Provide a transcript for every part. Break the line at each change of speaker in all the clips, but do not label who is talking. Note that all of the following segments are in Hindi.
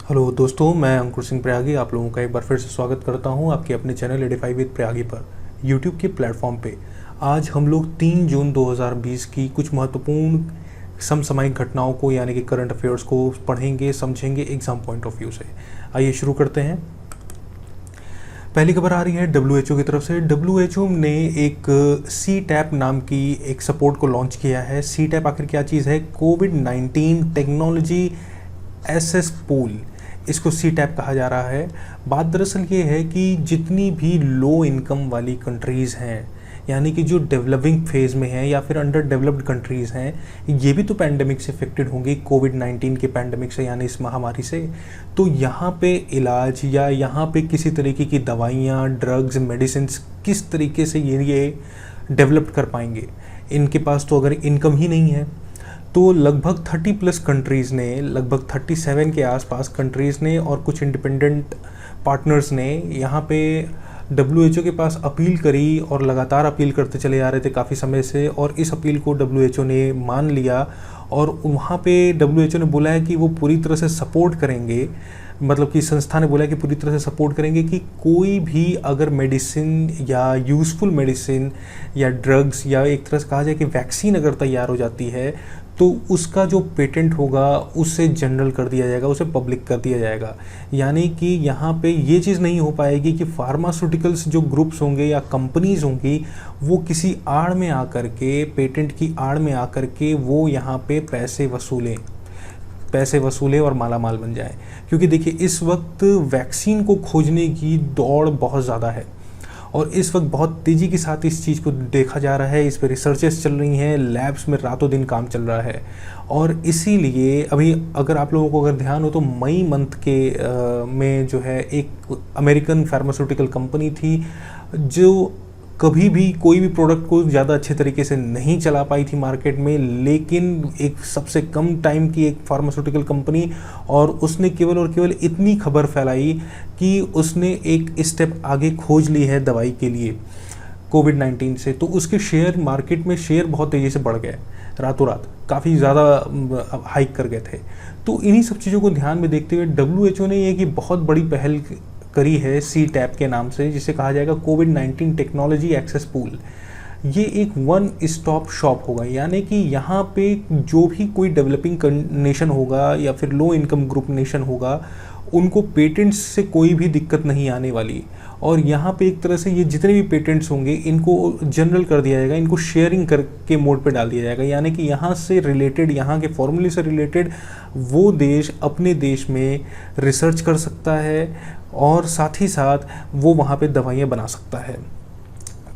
हेलो दोस्तों, मैं अंकुर सिंह प्रयागी आप लोगों का एक बार फिर से स्वागत करता हूं आपके अपने चैनल एडिफाई विद प्रयागी पर यूट्यूब के प्लेटफॉर्म पे। आज हम लोग 3 जून 2020 की कुछ महत्वपूर्ण समसामयिक घटनाओं को यानी कि करंट अफेयर्स को पढ़ेंगे, समझेंगे एग्जाम पॉइंट ऑफ व्यू से। आइए शुरू करते हैं। पहली खबर आ रही है WHO की तरफ से। WHO ने एक सी टैप नाम की एक सपोर्ट को लॉन्च किया है। सी टैप आखिर क्या चीज़ है? कोविड-19 टेक्नोलॉजी एसेस पूल, इसको सी टैप कहा जा रहा है। बात दरअसल ये है कि जितनी भी लो इनकम वाली कंट्रीज़ हैं, यानी कि जो डेवलपिंग फेज़ में हैं या फिर अंडर डेवलप्ड कंट्रीज़ हैं, ये भी तो पैंडमिक से इफेक्टेड होंगी, कोविड-19 के पैंडमिक से यानी इस महामारी से। तो यहाँ पे इलाज या यहाँ पे किसी तरीके की दवाइयाँ, ड्रग्स, मेडिसिन किस तरीके से ये डेवलप कर पाएंगे? इनके पास तो अगर इनकम ही नहीं है तो लगभग 30+ कंट्रीज़ ने, लगभग 37 के आसपास कंट्रीज़ ने और कुछ इंडिपेंडेंट पार्टनर्स ने यहाँ पे WHO के पास अपील करी और लगातार अपील करते चले आ रहे थे काफ़ी समय से, और इस अपील को WHO ने मान लिया और वहाँ पे WHO ने बोला है कि वो पूरी तरह से सपोर्ट करेंगे, मतलब कि संस्था ने बोला है कि पूरी तरह से सपोर्ट करेंगे कि कोई भी अगर मेडिसिन या यूज़फुल मेडिसिन या ड्रग्स या एक तरह से कहा जाए कि वैक्सीन अगर तैयार हो जाती है तो उसका जो पेटेंट होगा उसे जनरल कर दिया जाएगा, उसे पब्लिक कर दिया जाएगा। यानी कि यहाँ पे ये चीज़ नहीं हो पाएगी कि फार्मास्यूटिकल्स जो ग्रुप्स होंगे या कंपनीज़ होंगी वो किसी आड़ में आकर के, पेटेंट की आड़ में आकर के वो यहाँ पे पैसे वसूलें और माला माल बन जाएं। क्योंकि देखिए इस वक्त वैक्सीन को खोजने की दौड़ बहुत ज़्यादा है और इस वक्त बहुत तेज़ी के साथ इस चीज़ को देखा जा रहा है, इस पर रिसर्चेस चल रही हैं, लैब्स में रातों दिन काम चल रहा है। और इसीलिए अभी अगर आप लोगों को अगर ध्यान हो तो मई मंथ के में जो है एक अमेरिकन फार्मास्यूटिकल कंपनी थी जो कभी भी कोई भी प्रोडक्ट को ज़्यादा अच्छे तरीके से नहीं चला पाई थी मार्केट में, लेकिन एक सबसे कम टाइम की एक फार्मास्यूटिकल कंपनी, और उसने केवल और केवल इतनी खबर फैलाई कि उसने एक स्टेप आगे खोज ली है दवाई के लिए कोविड-19 से। तो उसके शेयर मार्केट में शेयर बहुत तेज़ी से बढ़ गए, रातों रात काफ़ी ज़्यादा हाइक कर गए थे। तो इन्हीं सब चीज़ों को ध्यान में देखते हुए WHO ने ये कि बहुत बड़ी पहल करी है सी टैप के नाम से, जिसे कहा जाएगा कोविड-19 टेक्नोलॉजी एक्सेस पूल। ये एक वन स्टॉप शॉप होगा, यानी कि यहाँ पे जो भी कोई डेवलपिंग नेशन होगा या फिर लो इनकम ग्रुप नेशन होगा उनको पेटेंट्स से कोई भी दिक्कत नहीं आने वाली। और यहाँ पे एक तरह से ये जितने भी पेटेंट्स होंगे इनको जनरल कर दिया जाएगा, इनको शेयरिंग करके मोड पे डाल दिया जाएगा। यानी कि यहाँ से रिलेटेड, यहाँ के फॉर्मूले से रिलेटेड वो देश अपने देश में रिसर्च कर सकता है और साथ ही साथ वो वहाँ पे दवाइयाँ बना सकता है।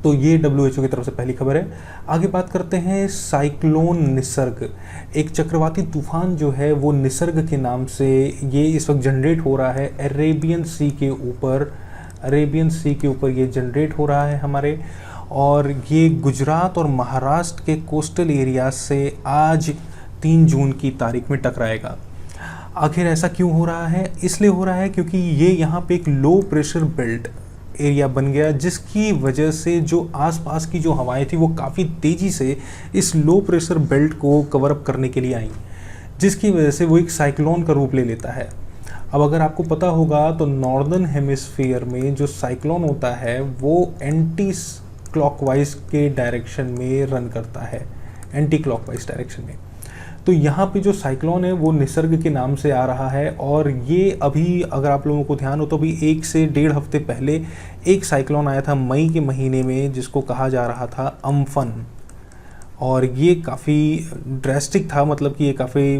तो ये WHO की तरफ से पहली खबर है। आगे बात करते हैं साइक्लोन निसर्ग। एक चक्रवाती तूफान जो है वो निसर्ग के नाम से ये इस वक्त जनरेट हो रहा है अरेबियन सी के ऊपर ये जनरेट हो रहा है हमारे, और ये गुजरात और महाराष्ट्र के कोस्टल एरिया से आज 3 जून की तारीख में टकराएगा। आखिर ऐसा क्यों हो रहा है? इसलिए हो रहा है क्योंकि ये यहाँ पे एक लो प्रेशर बेल्ट एरिया बन गया, जिसकी वजह से जो आसपास की जो हवाएं थी वो काफ़ी तेज़ी से इस लो प्रेशर बेल्ट को कवर अप करने के लिए आई, जिसकी वजह से वो एक साइक्लोन का रूप ले लेता है। अब अगर आपको पता होगा तो नॉर्दर्न हेमिस्फीयर में जो साइक्लोन होता है वो एंटी क्लॉकवाइज के डायरेक्शन में रन करता है, एंटी क्लॉकवाइज डायरेक्शन में। तो यहाँ पे जो साइक्लोन है वो निसर्ग के नाम से आ रहा है, और ये अभी अगर आप लोगों को ध्यान हो तो अभी 1 से 1.5 हफ्ते पहले एक साइक्लोन आया था मई के महीने में, जिसको कहा जा रहा था अम्फन, और ये काफ़ी ड्रेस्टिक था, मतलब कि ये काफ़ी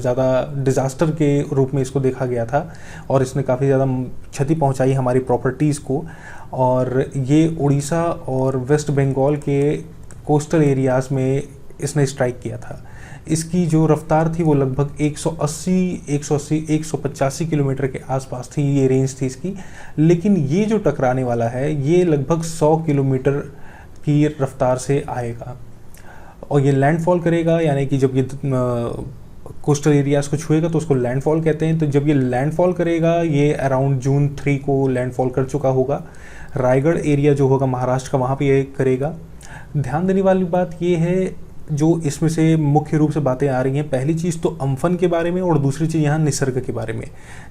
ज़्यादा डिज़ास्टर के रूप में इसको देखा गया था और इसने काफ़ी ज़्यादा क्षति पहुंचाई हमारी प्रॉपर्टीज़ को। और ये उड़ीसा और वेस्ट बंगाल के कोस्टल एरियाज़ में इसने स्ट्राइक किया था। इसकी जो रफ्तार थी वो लगभग 185 किलोमीटर के आसपास थी, ये रेंज थी इसकी। लेकिन ये जो टकराने वाला है ये लगभग 100 किलोमीटर की रफ्तार से आएगा और ये लैंडफॉल करेगा, यानी कि जब ये कोस्टल एरियाज़ को छुएगा तो उसको लैंडफॉल कहते हैं। तो जब ये लैंडफॉल करेगा ये अराउंड जून 3 को लैंडफॉल कर चुका होगा। रायगढ़ एरिया जो होगा महाराष्ट्र का, वहाँ पे ये करेगा। ध्यान देने वाली बात ये है जो इसमें से मुख्य रूप से बातें आ रही हैं, पहली चीज़ तो अम्फन के बारे में और दूसरी चीज़ यहाँ निसर्ग के बारे में।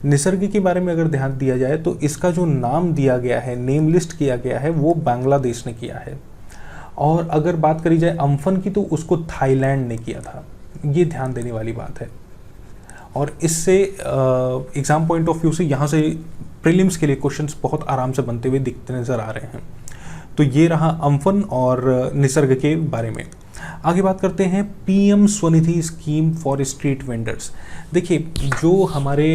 निसर्ग के बारे में अगर ध्यान दिया जाए तो इसका जो नाम दिया गया है, नेम लिस्ट किया गया है, वो बांग्लादेश ने किया है। और अगर बात करी जाए अम्फन की तो उसको थाईलैंड ने किया था। ये ध्यान देने वाली बात है। और इससे एग्ज़ाम पॉइंट ऑफ व्यू से यहाँ से प्रीलिम्स के लिए क्वेश्चंस बहुत आराम से बनते हुए दिखते नज़र आ रहे हैं। तो ये रहा अम्फन और निसर्ग के बारे में। आगे बात करते हैं PM Svanidhi scheme for street vendors. देखिए, जो हमारे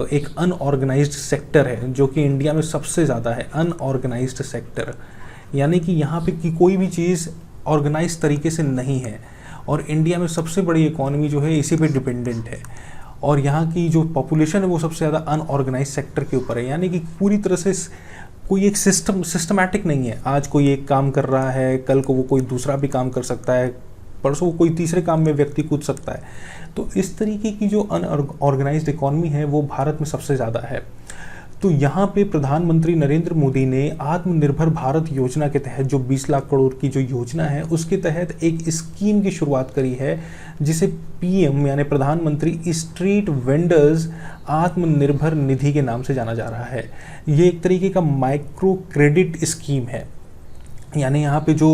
एक अनऑर्गेनाइज्ड सेक्टर है, जो कि इंडिया में सबसे ज़्यादा है, अनऑर्गेनाइज्ड सेक्टर, यानी कि यहाँ पे की कोई भी चीज़ ऑर्गेनाइज तरीके से नहीं है। और इंडिया में सबसे बड़ी इकॉनमी जो है इसी पे डिपेंडेंट है। और यहाँ की जो पॉपुलेशन है वो सबसे ज़्यादा अनऑर्गेनाइज सेक्टर के ऊपर है, यानी कि पूरी तरह से कोई एक सिस्टमैटिक नहीं है। आज कोई एक काम कर रहा है, कल को वो कोई दूसरा भी काम कर सकता है, परसों कोई तीसरे काम में व्यक्ति कूद सकता है। तो इस तरीके की जो अनऑर्गेनाइज्ड इकॉनमी है वो भारत में सबसे ज़्यादा है। तो यहाँ पे प्रधानमंत्री नरेंद्र मोदी ने आत्मनिर्भर भारत योजना के तहत जो 20 लाख करोड़ की जो योजना है उसके तहत एक स्कीम की शुरुआत करी है, जिसे पीएम यानी प्रधानमंत्री स्ट्रीट वेंडर्स आत्मनिर्भर निधि के नाम से जाना जा रहा है। ये एक तरीके का माइक्रो क्रेडिट स्कीम है। यानी यहाँ पे जो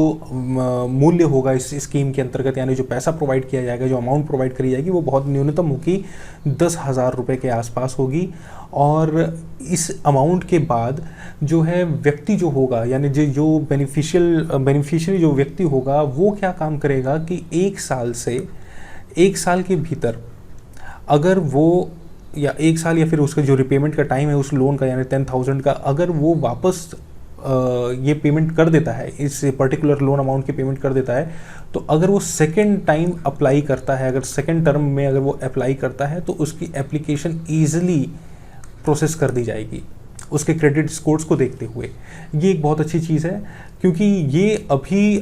मूल्य होगा इस स्कीम के अंतर्गत, यानी जो पैसा प्रोवाइड किया जाएगा, जो अमाउंट प्रोवाइड करी जाएगी, वो बहुत न्यूनतम होगी, 10,000 रुपये के आसपास होगी। और इस अमाउंट के बाद जो है व्यक्ति जो होगा, यानी जो बेनिफिशियरी जो व्यक्ति होगा, वो क्या काम करेगा कि 1 साल के भीतर अगर वो, या 1 साल या फिर उसका जो रिपेमेंट का टाइम है उस लोन का, यानी 10,000 का, अगर वो वापस ये पेमेंट कर देता है, इस पर्टिकुलर लोन अमाउंट की पेमेंट कर देता है, तो अगर वो सेकेंड टाइम अप्लाई करता है, अगर सेकेंड टर्म में अगर वो अप्लाई करता है, तो उसकी एप्लीकेशन ईजिली प्रोसेस कर दी जाएगी उसके क्रेडिट स्कोर्स को देखते हुए। ये एक बहुत अच्छी चीज़ है, क्योंकि ये अभी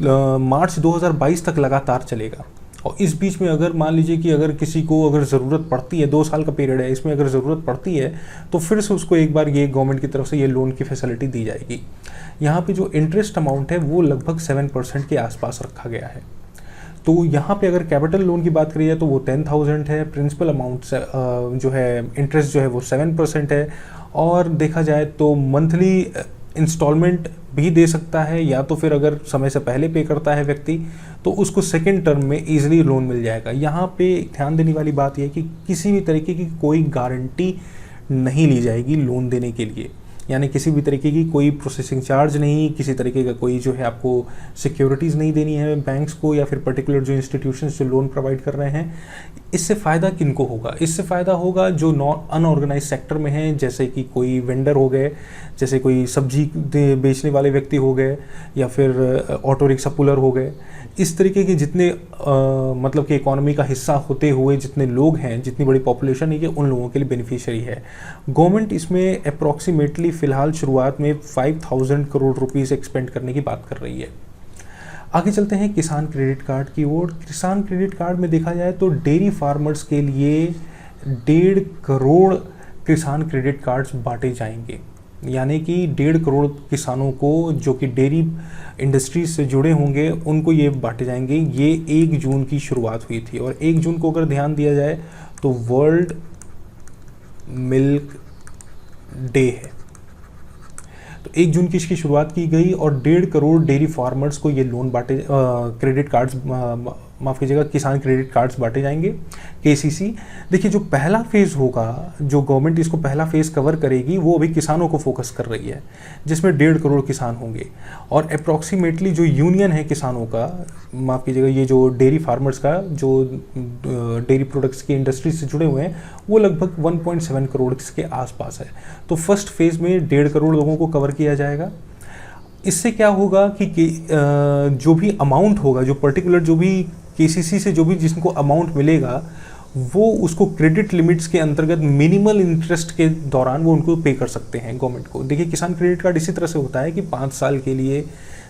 मार्च 2022 तक लगातार चलेगा। और इस बीच में अगर मान लीजिए कि अगर किसी को अगर ज़रूरत पड़ती है, 2 साल का पीरियड है, इसमें अगर ज़रूरत पड़ती है तो फिर से उसको एक बार ये गवर्नमेंट की तरफ से ये लोन की फैसिलिटी दी जाएगी। यहाँ पे जो इंटरेस्ट अमाउंट है वो लगभग 7% के आसपास रखा गया है। तो यहाँ पे अगर कैपिटल लोन की बात करी जाए तो वो 10,000 है, प्रिंसिपल अमाउंट जो है इंटरेस्ट जो है वो 7% है। और देखा जाए तो मंथली इंस्टॉलमेंट भी दे सकता है, या तो फिर अगर समय से पहले पे करता है व्यक्ति तो उसको सेकेंड टर्म में ईजिली लोन मिल जाएगा। यहाँ पे ध्यान देने वाली बात यह है कि किसी भी तरीके की कोई गारंटी नहीं ली जाएगी लोन देने के लिए, यानी किसी भी तरीके की कोई प्रोसेसिंग चार्ज नहीं, किसी तरीके का कोई जो है आपको सिक्योरिटीज़ नहीं देनी है बैंक्स को या फिर पर्टिकुलर जो इंस्टीट्यूशंस जो लोन प्रोवाइड कर रहे हैं। इससे फ़ायदा किनको होगा? इससे फ़ायदा होगा जो अनऑर्गेनाइज सेक्टर में हैं, जैसे कि कोई वेंडर हो गए, जैसे कोई सब्जी बेचने वाले व्यक्ति हो गए, या फिर ऑटो रिक्शा पुलर हो गए। इस तरीके के जितने मतलब कि इकोनॉमी का हिस्सा होते हुए जितने लोग हैं, जितनी बड़ी पॉपुलेशन है, ये उन लोगों के लिए बेनिफिशियरी है। गवर्नमेंट इसमें अप्रॉक्सीमेटली फ़िलहाल शुरुआत में 5,000 करोड़ रुपीज़ एक्सपेंड करने की बात कर रही है। आगे चलते हैं किसान क्रेडिट कार्ड की ओर। किसान क्रेडिट कार्ड में देखा जाए तो डेयरी फार्मर्स के लिए 1.5 करोड़ किसान क्रेडिट कार्ड्स बांटे जाएंगे, यानी कि 1.5 करोड़ किसानों को जो कि डेयरी इंडस्ट्रीज से जुड़े होंगे उनको ये बांटे जाएंगे। ये 1 जून की शुरुआत हुई थी, और 1 जून को अगर ध्यान दिया जाए तो वर्ल्ड मिल्क डे है। तो 1 जून की इसकी शुरुआत की गई और 1.5 करोड़ डेयरी फार्मर्स को ये लोन बांटे क्रेडिट कार्ड्स माफ़ कीजिएगा किसान क्रेडिट कार्ड्स बांटे जाएंगे, केसीसी। देखिए, जो पहला फेज़ होगा, जो गवर्नमेंट इसको पहला फेज़ कवर करेगी, वो अभी किसानों को फोकस कर रही है, जिसमें 1.5 करोड़ किसान होंगे। और अप्रॉक्सीमेटली जो यूनियन है किसानों का, माफ़ कीजिएगा ये जो डेयरी फार्मर्स का, जो डेयरी प्रोडक्ट्स की इंडस्ट्री से जुड़े हुए हैं, वो लगभग 1.7 करोड़ के आसपास है। तो फर्स्ट फेज़ में 1.5 करोड़ लोगों को कवर किया जाएगा। इससे क्या होगा कि जो भी अमाउंट होगा, जो पर्टिकुलर जो भी केसीसी से जो भी जिसको अमाउंट मिलेगा, वो उसको क्रेडिट लिमिट्स के अंतर्गत मिनिमल इंटरेस्ट के दौरान वो उनको पे कर सकते हैं गवर्नमेंट को। देखिए, किसान क्रेडिट कार्ड इसी तरह से होता है कि 5 साल के लिए,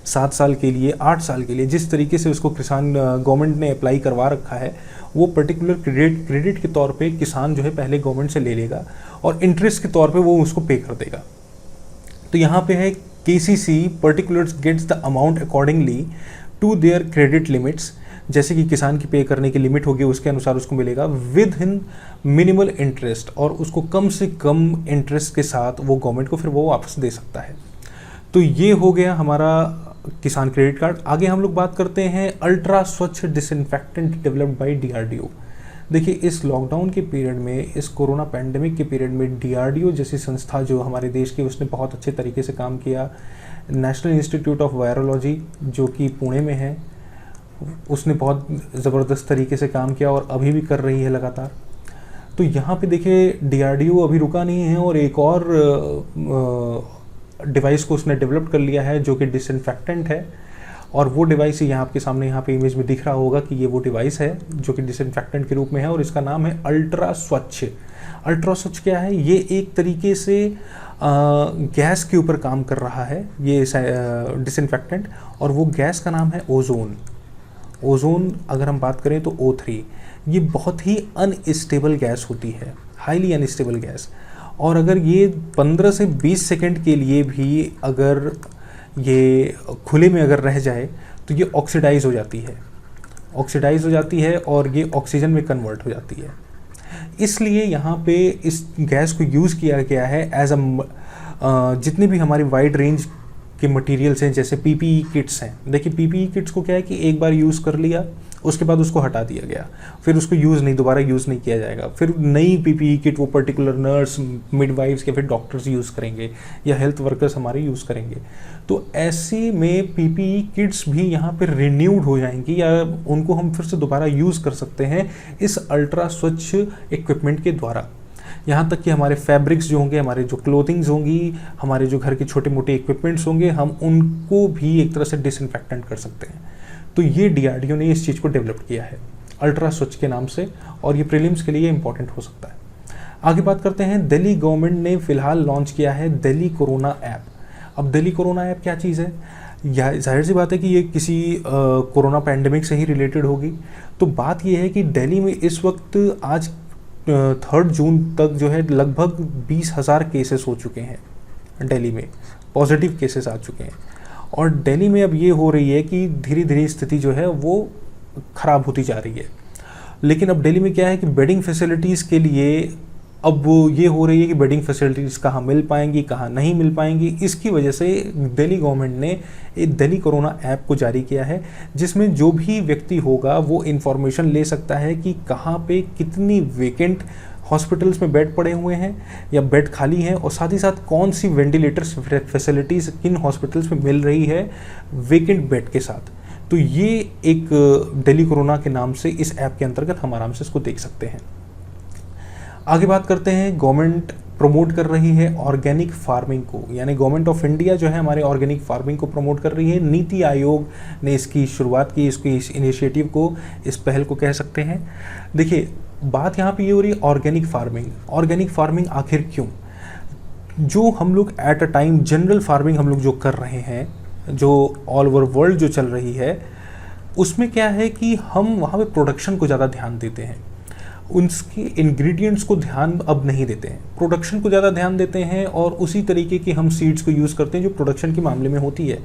7 साल के लिए, 8 साल के लिए, जिस तरीके से उसको किसान गवर्नमेंट ने अप्लाई करवा रखा है, वो पर्टिकुलर क्रेडिट के तौर पे किसान जो है पहले गवर्नमेंट से ले लेगा और इंटरेस्ट के तौर पे वो उसको पे कर देगा। तो यहाँ पे है KCC particulars gets the amount accordingly to their credit limits, जैसे कि किसान की पे करने की लिमिट होगी उसके अनुसार उसको मिलेगा विद इन मिनिमल इंटरेस्ट, और उसको कम से कम इंटरेस्ट के साथ वो गवर्नमेंट को फिर वो वापस दे सकता है। तो ये हो गया हमारा किसान क्रेडिट कार्ड। आगे हम लोग बात करते हैं अल्ट्रा स्वच्छ डिसइंफेक्टेंट डेवलप्ड बाय डीआरडीओ। देखिए इस लॉकडाउन के पीरियड में, इस कोरोना पैंडेमिक के पीरियड में डीआरडीओ जैसी संस्था जो हमारे देश की, उसने बहुत अच्छे तरीके से काम किया। नेशनल इंस्टीट्यूट ऑफ वायरोलॉजी जो कि पुणे में है, उसने बहुत ज़बरदस्त तरीके से काम किया और अभी भी कर रही है लगातार। तो यहाँ पे देखिए डीआरडीओ अभी रुका नहीं है और एक और डिवाइस को उसने डेवलप कर लिया है जो कि डिसइंफेक्टेंट है, और वो डिवाइस यहाँ आपके सामने यहाँ पे इमेज में दिख रहा होगा कि ये वो डिवाइस है जो कि डिसइंफेक्टेंट के रूप में है, और इसका नाम है अल्ट्रा स्वच्छ। अल्ट्रा स्वच्छ क्या है? ये एक तरीके से गैस के ऊपर काम कर रहा है ये डिसइंफेक्टेंट, और वो गैस का नाम है ओजोन। ओजोन अगर हम बात करें तो O3, ये बहुत ही अनस्टेबल गैस होती है, हाईली अनस्टेबल गैस, और अगर ये 15 से 20 सेकंड के लिए भी अगर ये खुले में अगर रह जाए तो ये ऑक्सीडाइज हो जाती है, ऑक्सीडाइज हो जाती है और ये ऑक्सीजन में कन्वर्ट हो जाती है। इसलिए यहाँ पे इस गैस को यूज़ किया गया है एज जितने भी हमारी वाइड रेंज के मटेरियल्स हैं, जैसे पीपीई किट्स हैं। देखिए पीपीई किट्स को क्या है कि एक बार यूज़ कर लिया उसके बाद उसको हटा दिया गया, फिर उसको दोबारा यूज़ नहीं किया जाएगा, फिर नई पीपीई किट वो पर्टिकुलर नर्स, मिडवाइफ्स या फिर डॉक्टर्स यूज़ करेंगे या हेल्थ वर्कर्स हमारे यूज़ करेंगे। तो ऐसे में पीपीई किट्स भी यहाँ पर रिन्यूड हो जाएंगी या उनको हम फिर से दोबारा यूज़ कर सकते हैं इस अल्ट्रा स्वच्छ इक्विपमेंट के द्वारा। यहाँ तक कि हमारे फैब्रिक्स जो होंगे, हमारे जो क्लोथिंग्स होंगी, हमारे जो घर के छोटे मोटे इक्विपमेंट्स होंगे, हम उनको भी एक तरह से डिसइंफेक्टेंट कर सकते हैं। तो ये डीआरडीओ ने इस चीज़ को डेवलप किया है अल्ट्रा स्वच्छ के नाम से, और ये प्रीलिम्स के लिए इंपॉर्टेंट हो सकता है। आगे बात करते हैं, दिल्ली गवर्नमेंट ने फिलहाल लॉन्च किया है दिल्ली कोरोना ऐप। अब दिल्ली कोरोना ऐप क्या चीज़ है? जाहिर सी बात है कि ये किसी कोरोना पैंडेमिक से ही रिलेटेड होगी। तो बात ये है कि दिल्ली में इस वक्त आज 3 जून तक जो है लगभग 20,000 केसेस हो चुके हैं, दिल्ली में पॉजिटिव केसेस आ चुके हैं, और दिल्ली में अब ये हो रही है कि धीरे धीरे स्थिति जो है वो ख़राब होती जा रही है। लेकिन अब दिल्ली में क्या है कि बेडिंग फैसिलिटीज़ के लिए अब ये हो रही है कि बेडिंग फैसिलिटीज़ कहाँ मिल पाएंगी, कहाँ नहीं मिल पाएंगी। इसकी वजह से दिल्ली गवर्नमेंट ने एक दिल्ली कोरोना ऐप को जारी किया है, जिसमें जो भी व्यक्ति होगा वो इन्फॉर्मेशन ले सकता है कि कहाँ पे कितनी वेकेंट हॉस्पिटल्स में बेड पड़े हुए हैं या बेड खाली हैं, और साथ ही साथ कौन सी वेंटिलेटर्स फैसिलिटीज़ किन हॉस्पिटल्स में मिल रही है वेकेंट बेड के साथ। तो ये एक दिल्ली कोरोना के नाम से इस ऐप के अंतर्गत हम आराम से इसको देख सकते हैं। आगे बात करते हैं, गवर्नमेंट प्रमोट कर रही है ऑर्गेनिक फार्मिंग को, यानी गवर्नमेंट ऑफ इंडिया जो है हमारे ऑर्गेनिक फार्मिंग को प्रमोट कर रही है। नीति आयोग ने इसकी शुरुआत की, इस इनिशिएटिव को, इस पहल को कह सकते हैं। देखिए बात यहाँ पे ये हो रही है ऑर्गेनिक फार्मिंग। ऑर्गेनिक फार्मिंग आखिर क्यों? जो हम लोग at a time general farming हम लोग जो कर रहे हैं, जो ऑल ओवर वर्ल्ड जो चल रही है, उसमें क्या है कि हम वहाँ पे प्रोडक्शन को ज़्यादा ध्यान देते हैं, उसके इंग्रेडिएंट्स को ध्यान अब नहीं देते हैं, प्रोडक्शन को ज़्यादा ध्यान देते हैं, और उसी तरीके की हम सीड्स को यूज़ करते हैं जो प्रोडक्शन के मामले में होती है।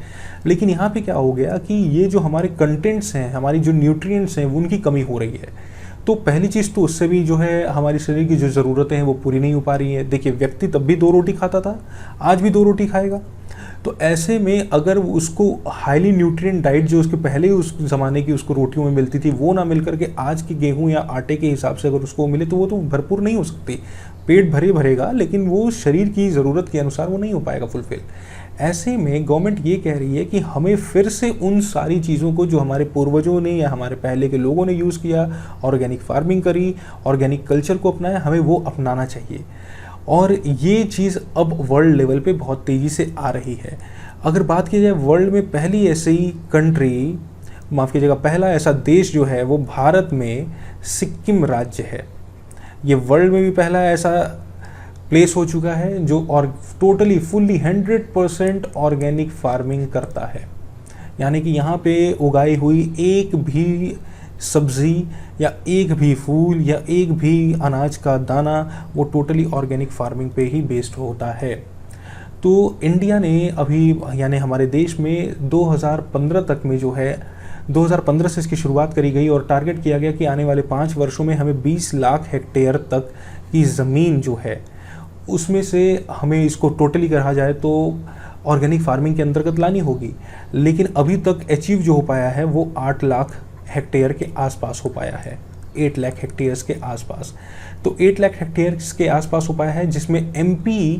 लेकिन यहाँ पे क्या हो गया कि ये जो हमारे कंटेंट्स हैं, हमारी जो न्यूट्रिएंट्स हैं, उनकी कमी हो रही है। तो पहली चीज़ तो उससे भी जो है हमारी शरीर की जो ज़रूरतें हैं वो पूरी नहीं हो पा रही है। देखिए व्यक्ति तब भी 2 रोटी खाता था, आज भी 2 रोटी खाएगा। तो ऐसे में अगर उसको हाईली न्यूट्रिएंट डाइट जो उसके पहले उस ज़माने की उसको रोटियों में मिलती थी वो ना मिल करके आज की गेहूं या आटे के हिसाब से अगर उसको मिले तो वो तो भरपूर नहीं हो सकती। पेट भरेगा लेकिन वो शरीर की ज़रूरत के अनुसार वो नहीं हो पाएगा फुलफिल। ऐसे में गवर्नमेंट ये कह रही है कि हमें फिर से उन सारी चीज़ों को जो हमारे पूर्वजों ने या हमारे पहले के लोगों ने यूज़ किया, ऑर्गेनिक फार्मिंग करी, ऑर्गेनिक कल्चर को अपनाया, हमें वो अपनाना चाहिए। और ये चीज़ अब वर्ल्ड लेवल पे बहुत तेज़ी से आ रही है। अगर बात की जाए वर्ल्ड में पहली ऐसी कंट्री, माफ़ कीजिएगा, पहला ऐसा देश जो है वो भारत में सिक्किम राज्य है। ये वर्ल्ड में भी पहला ऐसा प्लेस हो चुका है जो और टोटली फुल्ली 100% ऑर्गेनिक फार्मिंग करता है। यानी कि यहाँ पे उगाई हुई एक भी सब्ज़ी या एक भी फूल या एक भी अनाज का दाना वो टोटली ऑर्गेनिक फार्मिंग पे ही बेस्ड होता है। तो इंडिया ने अभी यानी हमारे देश में 2015 तक में जो है 2015 से इसकी शुरुआत करी गई और टारगेट किया गया कि आने वाले 5 वर्षों में हमें 20 लाख हेक्टेयर तक की ज़मीन जो है उसमें से हमें इसको टोटली कहा जाए तो ऑर्गेनिक फार्मिंग के अंतर्गत लानी होगी। लेकिन अभी तक अचीव जो हो पाया है वो 8 लाख हेक्टेयर के आसपास हो पाया है, 8 लाख हेक्टेयर्स के आसपास। तो 8 लाख हेक्टेयर्स के आसपास हो पाया है, जिसमें एमपी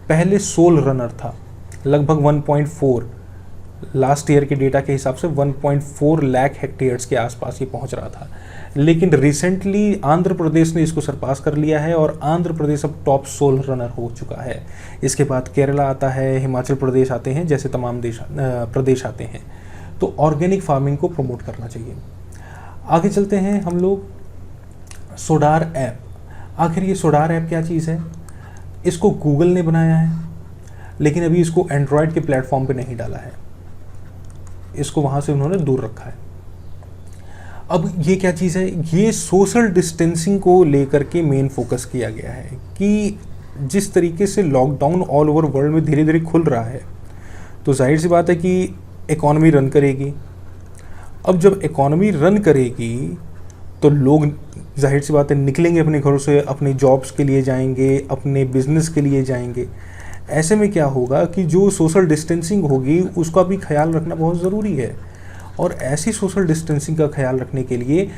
पहले सोल रनर था, लगभग 1.4 लास्ट ईयर के डेटा के हिसाब से 1.4 लाख हेक्टेयर्स के आसपास ये पहुंच रहा था। लेकिन रिसेंटली आंध्र प्रदेश ने इसको सरपास कर लिया है और आंध्र प्रदेश अब टॉप सोल रनर हो चुका है। इसके बाद केरला आता है, हिमाचल प्रदेश आते हैं, जैसे तमाम प्रदेश आते हैं। तो ऑर्गेनिक फार्मिंग को प्रमोट करना चाहिए। आगे चलते हैं हम लोग सोडार ऐप। आखिर ये सोडार ऐप क्या चीज़ है? इसको गूगल ने बनाया है, लेकिन अभी इसको एंड्रॉयड के प्लेटफॉर्म पे नहीं डाला है, इसको वहाँ से उन्होंने दूर रखा है। अब ये क्या चीज़ है? ये सोशल डिस्टेंसिंग को लेकर के मेन फोकस किया गया है कि जिस तरीके से लॉकडाउन ऑल ओवर वर्ल्ड में धीरे धीरे खुल रहा है, तो जाहिर सी बात है कि इकॉनमी रन करेगी। अब जब इकॉनमी रन करेगी तो लोग जाहिर सी बात है निकलेंगे अपने घरों से, अपने जॉब्स के लिए जाएंगे, अपने बिजनेस के लिए जाएंगे। ऐसे में क्या होगा कि जो सोशल डिस्टेंसिंग होगी उसका भी ख्याल रखना बहुत ज़रूरी है। और ऐसी सोशल डिस्टेंसिंग का ख्याल रखने के लिए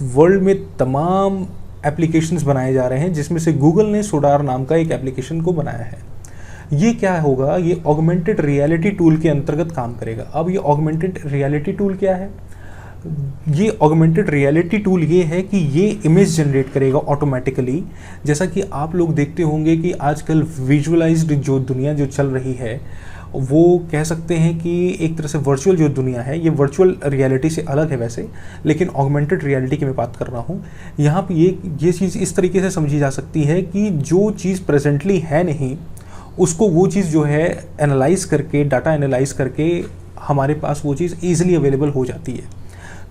वर्ल्ड में तमाम एप्लीकेशंस बनाए जा रहे हैं, जिसमें से गूगल ने सोडार नाम का एक एप्लीकेशन को बनाया है। ये क्या होगा? ये ऑगमेंटेड रियलिटी टूल के अंतर्गत काम करेगा। अब ये ऑगमेंटेड रियलिटी टूल क्या है? ये ऑगमेंटेड रियलिटी टूल ये है कि ये इमेज जनरेट करेगा ऑटोमेटिकली। जैसा कि आप लोग देखते होंगे कि आजकल विजुअलाइज्ड जो दुनिया जो चल रही है, वो कह सकते हैं कि एक तरह से वर्चुअल जो दुनिया है, ये वर्चुअल रियलिटी से अलग है वैसे, लेकिन ऑगमेंटेड रियलिटी की मैं बात कर रहा हूँ। यहाँ पे ये चीज़ इस तरीके से समझी जा सकती है कि जो चीज़ प्रेजेंटली है नहीं, उसको वो चीज़ जो है एनालाइज करके, डाटा एनालाइज करके हमारे पास वो चीज़ ईजिली अवेलेबल हो जाती है।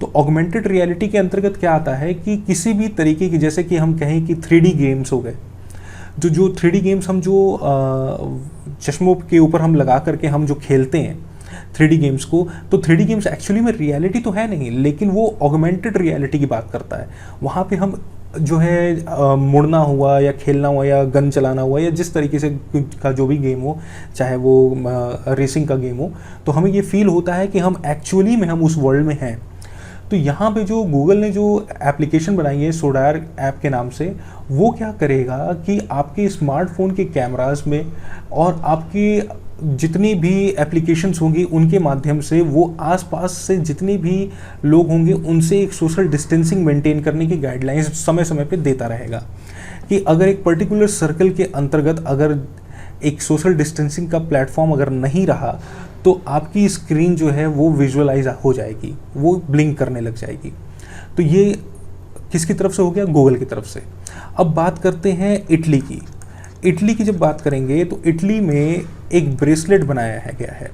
तो ऑगमेंटेड रियलिटी के अंतर्गत क्या आता है कि किसी भी तरीके की, जैसे कि हम कहें कि 3D गेम्स हो गए, जो 3D गेम्स हम जो चश्मों के ऊपर हम लगा करके हम जो खेलते हैं 3D गेम्स को, तो 3D गेम्स एक्चुअली में रियलिटी तो है नहीं, लेकिन वो ऑगमेंटेड रियलिटी की बात करता है। वहाँ पे हम जो है मुड़ना हुआ या खेलना हुआ या गन चलाना हुआ या जिस तरीके से का जो भी गेम हो, चाहे वो रेसिंग का गेम हो, तो हमें ये फील होता है कि हम एक्चुअली में हम उस वर्ल्ड में हैं। तो यहाँ पे जो गूगल ने जो एप्लीकेशन बनाई है सोडार ऐप के नाम से, वो क्या करेगा कि आपके स्मार्टफोन के कैमरास में और आपकी जितनी भी एप्लीकेशंस होंगी उनके माध्यम से वो आसपास से जितने भी लोग होंगे उनसे एक सोशल डिस्टेंसिंग मेंटेन करने की गाइडलाइंस समय समय पे देता रहेगा। कि अगर एक पर्टिकुलर सर्कल के अंतर्गत अगर एक सोशल डिस्टेंसिंग का प्लेटफॉर्म अगर नहीं रहा, तो आपकी स्क्रीन जो है वो विजुअलाइज हो जाएगी, वो ब्लिंक करने लग जाएगी। तो ये किसकी तरफ से हो गया? गूगल की तरफ से। अब बात करते हैं इटली की। इटली की जब बात करेंगे तो इटली में एक ब्रेसलेट बनाया है गया है।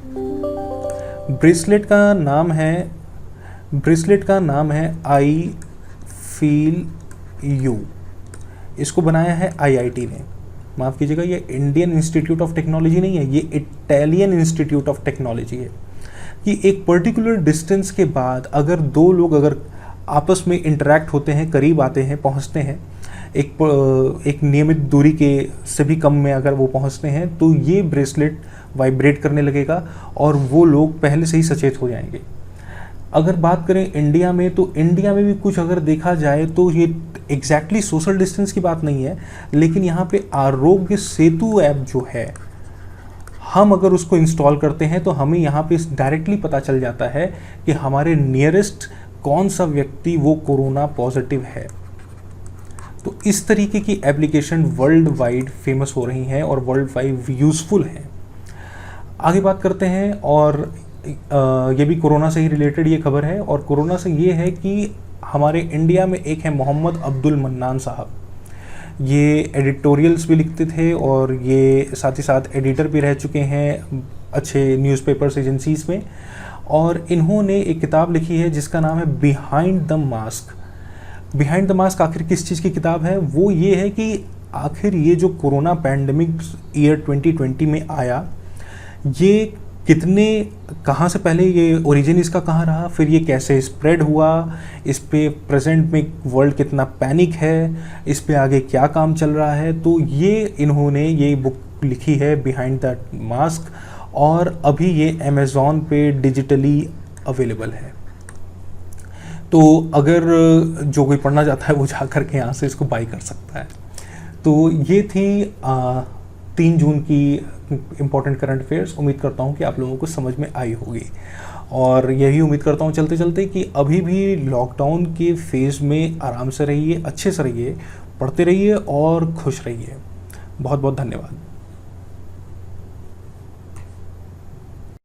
ब्रेसलेट का नाम है आई फील यू। इसको बनाया है आईआईटी ने, माफ़ कीजिएगा, ये इंडियन इंस्टीट्यूट ऑफ टेक्नोलॉजी नहीं है, ये इटालियन इंस्टीट्यूट ऑफ टेक्नोलॉजी है। कि एक पर्टिकुलर डिस्टेंस के बाद अगर दो लोग अगर आपस में इंटरेक्ट होते हैं, करीब आते हैं, पहुंचते हैं, एक नियमित दूरी के से भी कम में अगर वो पहुंचते हैं, तो ये ब्रेसलेट वाइब्रेट करने लगेगा और वो लोग पहले से ही सचेत हो जाएंगे। अगर बात करें इंडिया में, तो इंडिया में भी कुछ अगर देखा जाए तो ये एग्जैक्टली सोशल डिस्टेंस की बात नहीं है, लेकिन यहाँ पे आरोग्य सेतु ऐप जो है, हम अगर उसको इंस्टॉल करते हैं तो हमें यहाँ पे डायरेक्टली पता चल जाता है कि हमारे नियरेस्ट कौन सा व्यक्ति वो कोरोना पॉजिटिव है। तो इस तरीके की एप्लीकेशन वर्ल्ड वाइड फेमस हो रही हैं और वर्ल्ड वाइड यूज़फुल हैं। आगे बात करते हैं, और ये भी कोरोना से ही रिलेटेड ये खबर है, और कोरोना से ये है कि हमारे इंडिया में एक है मोहम्मद अब्दुल मन्नान साहब। ये एडिटोरियल्स भी लिखते थे और ये साथ ही साथ एडिटर भी रह चुके हैं अच्छे न्यूज़पेपर्स एजेंसीज़ में, और इन्होंने एक किताब लिखी है जिसका नाम है behind the mask. Behind the mask आखिर किस चीज़ की किताब है? वो ये है कि आखिर ये जो कोरोना पैंडमिक ईयर 2020 में आया, ये कितने, कहाँ से पहले ये ओरिजिन इसका कहाँ रहा, फिर ये कैसे स्प्रेड हुआ, इस पे प्रेजेंट में वर्ल्ड कितना पैनिक है, इस पे आगे क्या काम चल रहा है। तो ये इन्होंने ये बुक लिखी है बिहाइंड द मास्क, और अभी ये अमेज़ॉन पे डिजिटली अवेलेबल है। तो अगर जो कोई पढ़ना चाहता है वो जा कर के यहाँ से इसको बाई कर सकता है। तो ये थी 3 जून की इम्पोर्टेंट करंट अफेयर्स। उम्मीद करता हूँ कि आप लोगों को समझ में आई होगी, और यही उम्मीद करता हूँ चलते चलते कि अभी भी लॉकडाउन के फेज़ में आराम से रहिए, अच्छे से रहिए, पढ़ते रहिए और खुश रहिए। बहुत बहुत धन्यवाद।